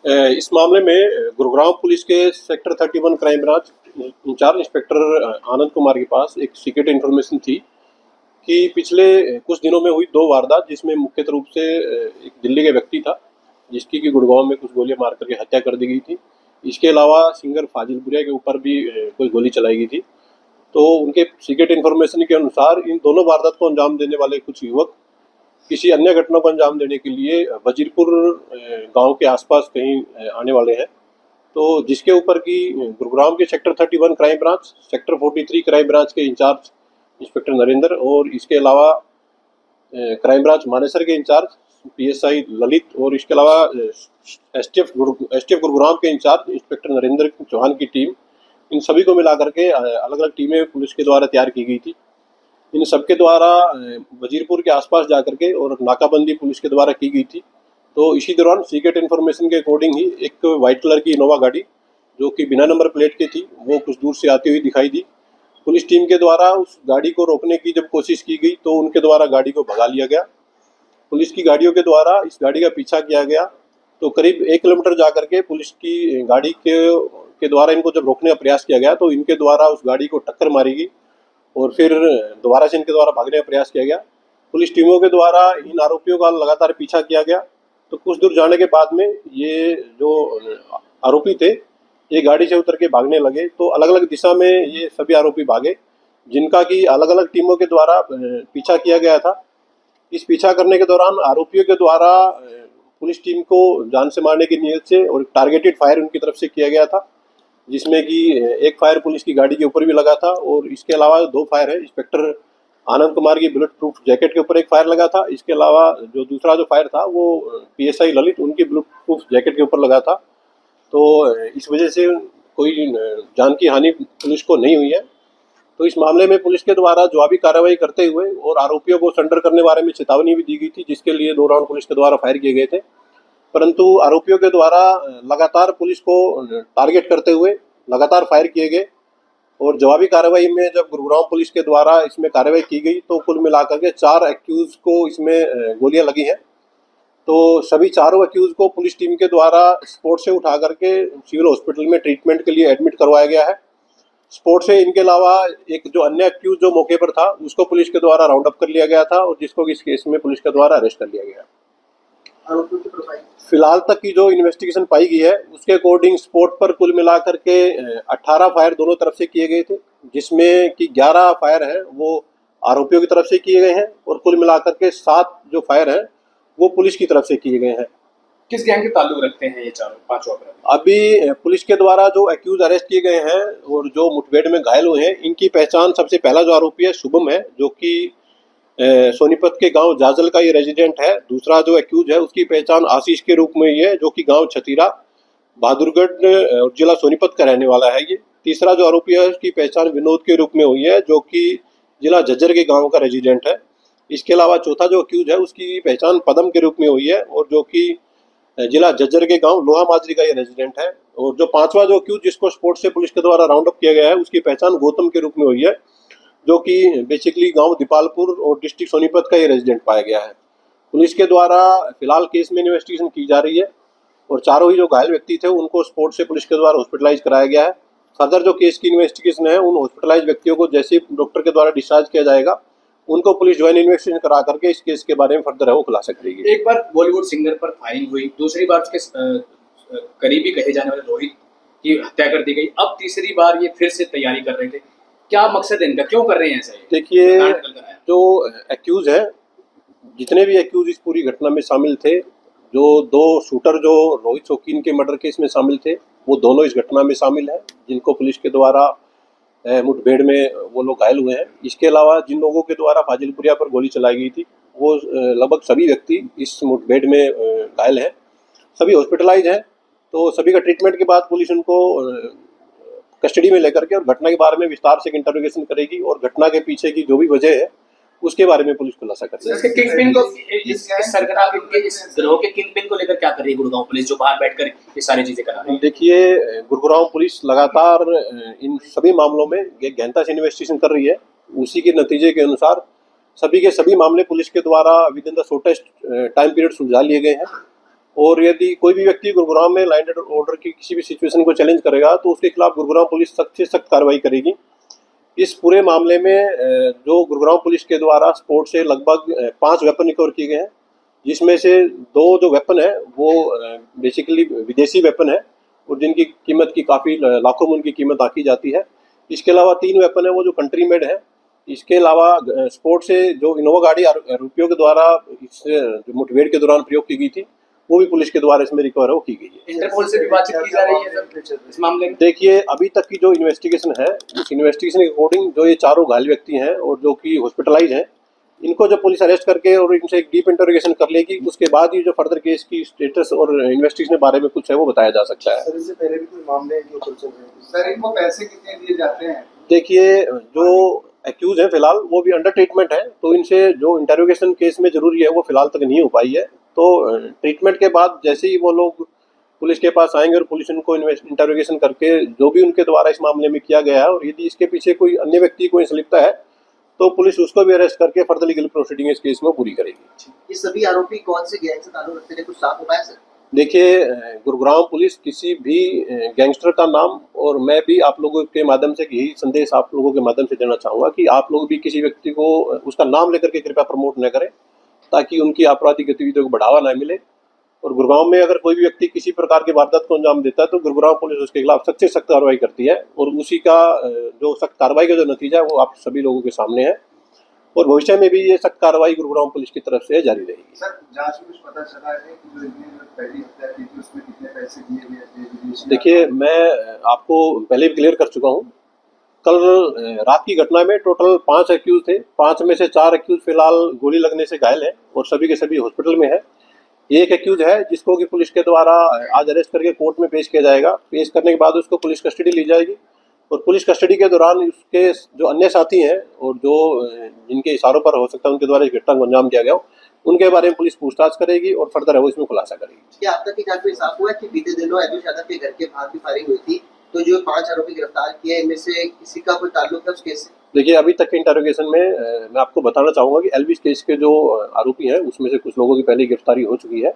इस मामले में गुरुग्राम पुलिस के sector 31 crime branch in charge inspector Anand Kumar के पास एक सीक्रेट इन्फॉर्मेशन थी कि पिछले कुछ दिनों में हुई दो वारदात, जिसमें मुख्य रूप से एक दिल्ली का व्यक्ति था जिसकी कि गुड़गांव में कुछ गोलियां मार करके हत्या कर दी गई थी। इसके अलावा सिंगर फाजिलपुरिया के ऊपर भी कोई गोली चलाई गई थी। तो उनके सीक्रेट इन्फॉर्मेशन के अनुसार इन दोनों वारदात को अंजाम देने वाले कुछ युवक किसी अन्य घटना को अंजाम देने के लिए वजीरपुर गांव के आसपास कहीं आने वाले हैं। तो जिसके ऊपर की गुरुग्राम के sector 31 crime branch, sector 43 crime branch के इंचार्ज इंस्पेक्टर नरेंद्र और इसके अलावा क्राइम ब्रांच मानेसर के इंचार्ज पीएसआई ललित और इसके अलावा एसटीएफ गुरुग्राम के इंचार्ज इंस्पेक्टर नरेंद्र चौहान की टीम, इन सभी को मिला करके अलग अलग टीमें पुलिस के द्वारा तैयार की गई थी। इन सबके द्वारा वजीरपुर के आसपास जाकर के और नाकाबंदी पुलिस के द्वारा की गई थी। तो इसी दौरान सीक्रेट इन्फॉर्मेशन के अकॉर्डिंग ही एक वाइट कलर की इनोवा गाड़ी जो कि बिना नंबर प्लेट की थी वो कुछ दूर से आती हुई दिखाई दी। पुलिस टीम के द्वारा उस गाड़ी को रोकने की जब कोशिश की गई तो उनके द्वारा गाड़ी को भगा लिया गया। पुलिस की गाड़ियों के द्वारा इस गाड़ी का पीछा किया गया। तो करीब 1 किलोमीटर जाकर के पुलिस की गाड़ी के द्वारा इनको जब रोकने का प्रयास किया गया तो इनके द्वारा उस गाड़ी को टक्कर मारी गई और फिर दोबारा से इनके द्वारा भागने का प्रयास किया गया। पुलिस टीमों के द्वारा इन आरोपियों का लगातार पीछा किया गया। तो कुछ दूर जाने के बाद में ये जो आरोपी थे ये गाड़ी से उतर के भागने लगे। तो अलग अलग दिशा में ये सभी आरोपी भागे, जिनका कि अलग अलग टीमों के द्वारा पीछा किया गया था। इस पीछा करने के दौरान आरोपियों के द्वारा पुलिस टीम को जान से मारने की नीयत से और टारगेटेड फायर उनकी तरफ से किया गया था, जिसमें कि एक फायर पुलिस की गाड़ी के ऊपर भी लगा था और इसके अलावा 2 फायर है। इंस्पेक्टर आनंद कुमार की बुलेट प्रूफ जैकेट के ऊपर एक फायर लगा था। इसके अलावा जो दूसरा जो फायर था वो पीएसआई ललित उनकी बुलेट प्रूफ जैकेट के ऊपर लगा था। तो इस वजह से कोई जान की हानि पुलिस को नहीं हुई है। तो इस मामले में पुलिस के द्वारा जवाबी कार्रवाई करते हुए और आरोपियों को सरेंडर करने बारे में चेतावनी भी दी गई थी, जिसके लिए 2 राउंड पुलिस के द्वारा फायर किए गए थे। परंतु आरोपियों के द्वारा लगातार पुलिस को टारगेट करते हुए लगातार फायर किए गए और जवाबी कार्रवाई में जब गुरुग्राम पुलिस के द्वारा इसमें कार्रवाई की गई तो कुल मिलाकर के 4 एक्यूज को इसमें गोलियां लगी हैं। तो सभी चारों एक्यूज को पुलिस टीम के द्वारा स्पॉट से उठा करके सिविल हॉस्पिटल में ट्रीटमेंट के लिए एडमिट करवाया गया है। स्पॉट से इनके अलावा एक जो अन्य एक्यूज जो मौके पर था उसको पुलिस के द्वारा राउंड अप कर लिया गया था और जिसको इस केस में पुलिस के द्वारा अरेस्ट कर लिया गया। फिलहाल तक की जो इन्वेस्टिगेशन पाई गई है उसके अकॉर्डिंग स्पॉट पर कुल मिलाकर के 18 फायर दोनों तरफ से किए गए थे, जिसमें कि 11 फायर हैं वो आरोपियों की तरफ से किए गए हैं और कुल मिलाकर के 7 जो फायर हैं वो पुलिस की तरफ से किए गए हैं। किस गैंग के ताल्लुक रखते हैं ये पांचों अपराधी? अभी पुलिस के द्वारा जो एक्यूज अरेस्ट किए गए हैं और जो मुठभेड़ में घायल हुए हैं इनकी पहचान, सबसे पहला जो आरोपी है शुभम है जो कि सोनीपत के गांव जाजल का ये रेजिडेंट है। दूसरा जो एक्यूज है उसकी पहचान आशीष के रूप में है जो कि गांव छतीरा बहादुरगढ़ जिला सोनीपत का रहने वाला है ये। तीसरा जो आरोपी है उसकी पहचान विनोद के रूप में हुई है जो कि जिला झज्जर के गांव का रेजिडेंट है। इसके अलावा चौथा जो एक्यूज है उसकी पहचान पदम के रूप में हुई है और जो कि जिला झज्जर के गांव लोहा माजरी का ये रेजिडेंट है। और जो 5वां जो एक्यूज जिसको स्पॉट से पुलिस के द्वारा राउंड अप किया गया है उसकी पहचान गौतम के रूप में हुई है जो कि बेसिकली गांव दीपालपुर और डिस्ट्रिक्ट सोनीपत का ये रेजिडेंट पाया गया है। पुलिस के द्वारा फिलहाल केस में इन्वेस्टिगेशन की जा रही है और चारों ही जो घायल व्यक्ति थे उनको स्पॉट से पुलिस के द्वारा हॉस्पिटलाइज कराया गया है। फर्दर जो केस की इन्वेस्टिगेशन है उन हॉस्पिटलाइज व्यक्तियों को जैसे डॉक्टर के द्वारा डिस्चार्ज किया जाएगा उनको पुलिस ज्वाइन इन्वेस्टिगेशन करा करके इस केस के बारे में फर्दर है वो खुलासा करेगी। एक बार बॉलीवुड सिंगर पर फायरिंग हुई, दूसरी बार उसके करीबी कहे जाने वाले रोहित की हत्या कर दी गई, अब तीसरी बार ये फिर से तैयारी कर रहे थे। क्या मकसद है इनका, क्यों कर रहे हैं ऐसा? देखिए जो एक्यूज है, जितने भी एक्यूज इस पूरी घटना में शामिल थे, जो 2 शूटर जो रोहित शौकीन के मर्डर केस में शामिल थे वो दोनों इस घटना में शामिल हैं, जिनको पुलिस के द्वारा मुठभेड़ में वो लोग घायल हुए हैं। इसके अलावा जिन लोगों के द्वारा फाजिलपुरिया पर गोली चलाई गई थी वो लगभग सभी व्यक्ति इस मुठभेड़ में घायल हैं, सभी हॉस्पिटलाइज हैं। तो सभी का ट्रीटमेंट के बाद पुलिस उनको कस्टडी में लेकर के और घटना के बारे में विस्तार से इंटरोगेशन करेगी और घटना के पीछे की जो भी वजह है उसके बारे में पुलिस खुलासा करेगी। इसके किंगपिन को इस सरगना इनके इस गिरोह के किंगपिन को लेकर क्या कर रही है गुड़गांव पुलिस जो बाहर बैठकर ये सारी चीजें करा रही है? देखिए गुरुग्राम पुलिस लगातार इन सभी मामलों में गहनता से इन्वेस्टिगेशन कर रही है। उसी के नतीजे के अनुसार सभी के सभी मामले पुलिस के द्वारा with in the shortest time period सुलझा लिए गए हैं और यदि कोई भी व्यक्ति गुरुग्राम में लैंड ऑर्डर की किसी भी सिचुएशन को चैलेंज करेगा तो उसके खिलाफ गुरुग्राम पुलिस सख्त से सख्त कार्रवाई करेगी। इस पूरे मामले में जो गुरुग्राम पुलिस के द्वारा स्पोर्ट से लगभग 5 वेपन रिकवर किए गए हैं, जिसमें से 2 जो वेपन है वो बेसिकली विदेशी वेपन है और जिनकी कीमत की काफ़ी लाखों में उनकी कीमत आंकी जाती है। इसके अलावा 3 वेपन है वो जो कंट्री मेड है। इसके अलावा स्पोर्ट से जो इनोवा गाड़ी आरोपियों के द्वारा इस जो मुठभेड़ के दौरान प्रयोग की गई थी वो भी पुलिस के द्वारा इसमें रिकवर हो की गई है। इंटरपोल से भी बातचीत की जा रही है सर इस मामले में? देखिए, अभी तक की जो इन्वेस्टिगेशन है उस इन्वेस्टिगेशन के अकॉर्डिंग जो ये चारों घायल व्यक्ति हैं और जो कि हॉस्पिटलाइज हैं, इनको जब पुलिस अरेस्ट करके और इनसे एक डीप इंटरोगेशन कर लेगी उसके बाद ही जो फर्दर केस की स्टेटस और इन्वेस्टिगेशन के बारे में कुछ है वो बताया जा सकता है। सर इससे पहले भी कोई मामले हैं जो चल रहे हैं? सर इनको पैसे कितने दिए जाते हैं? देखिए, जो एक्यूज है फिलहाल वो भी अंडर ट्रीटमेंट है, तो इनसे जो इंटरोगेशन केस में जरूरी है वो फिलहाल तक नहीं हो पाई है। तो ट्रीटमेंट के बाद जैसे ही वो लोग पुलिस के पास आएंगे और पुलिस उनको इंटरोगेशन करके जो भी उनके द्वारा इस मामले में किया गया है और यदि इसके पीछे कोई अन्य व्यक्ति कोई संलिप्तता है तो पुलिस उसको भी अरेस्ट करके फर्दर लीगल प्रोसीडिंग इस केस में पूरी करेगी। ये सभी आरोपी कौन से गैंग से ताल्लुक रखते हैं, कुछ साफ हो पाया सर? देखिए, गुरुग्राम पुलिस किसी भी गैंगस्टर का नाम, और मैं भी आप लोगों के माध्यम से यही संदेश आप लोगों के माध्यम से देना चाहूँगा कि आप लोग भी किसी व्यक्ति को उसका नाम लेकर के कृपया प्रमोट न करें ताकि उनकी आपराधिक गतिविधियों को बढ़ावा न मिले। और गुरुग्राम में अगर कोई भी व्यक्ति किसी प्रकार की वारदात को अंजाम देता है तो गुरुग्राम पुलिस उसके खिलाफ सख्त से सख्त कार्रवाई करती है और उसी का जो सख्त कार्रवाई का जो नतीजा है वो आप सभी लोगों के सामने है और भविष्य में भी ये सख्त कार्रवाई गुरुग्राम पुलिस की तरफ से जारी रहेगी। सर जांच में कुछ पता चला है कि जो इन्होंने पहली हत्या की थी उसमें कितने पैसे दिए गए थे विदेशी? देखिए, मैं आपको पहले भी क्लियर कर चुका हूँ। कल रात की घटना में टोटल 5 एक्यूज थे। 5 में से 4 एक्यूज फिलहाल गोली लगने से घायल हैं और सभी के सभी हॉस्पिटल में है। एक एक्यूज है जिसको कि पुलिस के द्वारा आज अरेस्ट करके कोर्ट में पेश किया जाएगा। पेश करने के बाद उसको पुलिस कस्टडी ली जाएगी और पुलिस कस्टडी के दौरान उसके जो अन्य साथी हैं और जो जिनके इशारों पर हो सकता है उनके द्वारा इस घटना को अंजाम दिया गया हो, उनके बारे में पुलिस पूछताछ करेगी और फर्दर है वो इसमें खुलासा करेगी। क्या अब तक की जांच में साफ हुआ है कि बीते दिनों एलविश यादव के घर के बाहर भी फायरिंग हुई थी, तो जो 5 आरोपी गिरफ्तार किए इनमें से किसी का कोई ताल्लुक है उस केस से? देखिए, अभी तक के इंटरोगेशन में मैं आपको बताना चाहूँगा कि एलविश केस के जो आरोपी हैं उसमें से कुछ लोगों की पहले गिरफ्तारी हो चुकी है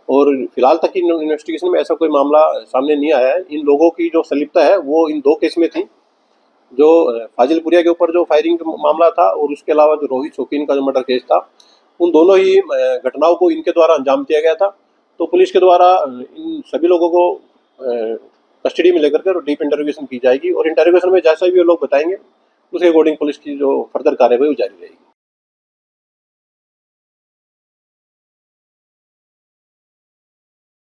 और फिलहाल तक की इन्वेस्टिगेशन में ऐसा कोई मामला सामने नहीं आया है। इन लोगों की जो संलिप्तता है वो इन 2 केस में थी, जो फाजिलपुरिया के ऊपर जो फायरिंग का मामला था और उसके अलावा जो रोहित शौकीन का जो मर्डर केस था, उन दोनों ही घटनाओं को इनके द्वारा अंजाम दिया गया था। तो पुलिस के द्वारा इन सभी लोगों को कस्टडी में लेकर के डीप इंटरोगेशन की जाएगी और इंटरोगेशन में जैसा भी वो लोग बताएंगे उसके अकॉर्डिंग पुलिस की जो फर्दर कार्रवाई वो जारी रहेगी।